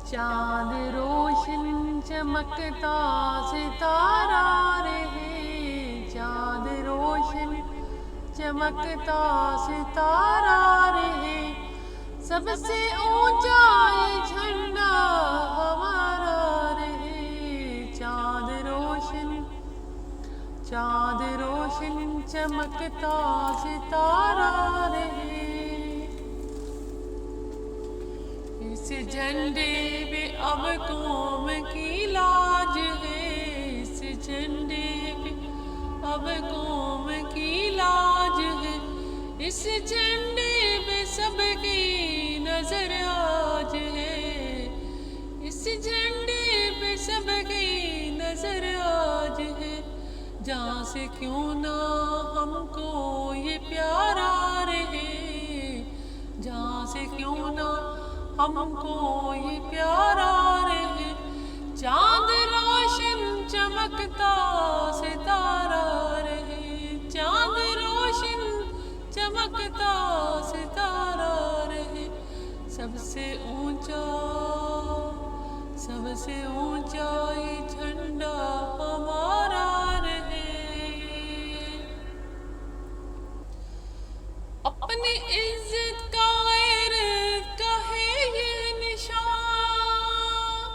चांद रोशन चमकता सितारा रहे, चांद रोशन चमकता सितारा रहे, सबसे ऊंचा ये झंडा हमारा रहे। चांद रोशन चमकता सितारा रहे। इस झंडे पे अब कौम की लाज है, इस झंडे पे अब कौम की लाज है, इस झंडे पे सबकी नजर आज है, इस झंडे पे सबकी नजर आज है। जहाँ से क्यों ना हमको ये प्यारा रहे, जहाँ से क्यों ना हमको ये प्यारा रहे। चांद रोशन चमकता सितारा रहे, चांद रोशन चमकता सितारा रहे, सबसे ऊंचा ये झंडा हमारा रहे। अपनी इज्जत का गैरत का है ये निशान,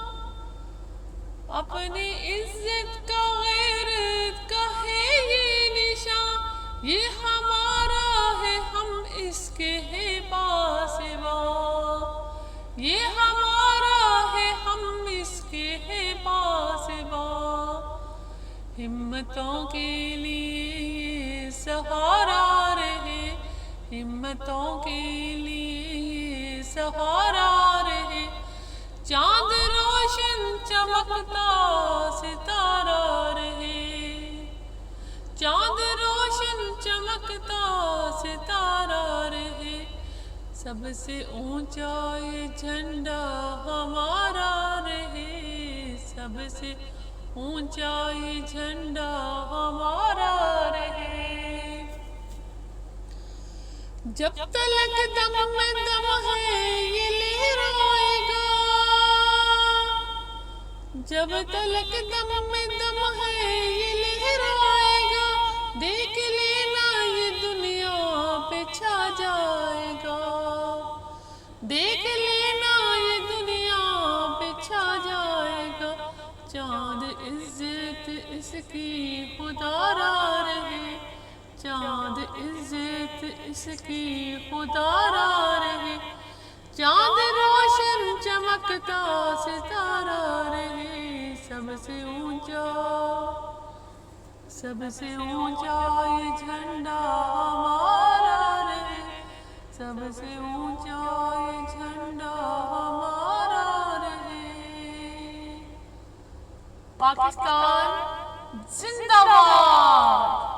अपनी इज्जत का गैरत का है ये निशान, ये हमारा है हम इसके हैं पासबान, ये हमारा है हम इसके हैं पासबान। हिम्मतों के लिए ये सहारा रहे, हिम्मतों के लिए ये सहारा रहे। चांद रोशन चमकता सितारा रहे, चांद रोशन चमकता सितारा रहे, सबसे ऊंचा ये झंडा हमारा रहे, सबसे ऊंचा ये झंडा हमारा रहे। जब तलक दम में दम है ये लहराएगा, जब तलक दम में दम है ये लहराएगा, देख लेना ये दुनिया पे छा जाएगा, देख लेना ये दुनिया पे छा जाएगा। चांद इज्जत इसकी खुदारा रहे, चांद इज्जत इसकी खुदारा रहे, चांद रोशन चमकता सितारा रहे, सबसे ऊंचा ये झंडा हमारा रहे, सबसे ऊंचा ये झंडा हमारा रहे। पाकिस्तान जिंदाबाद।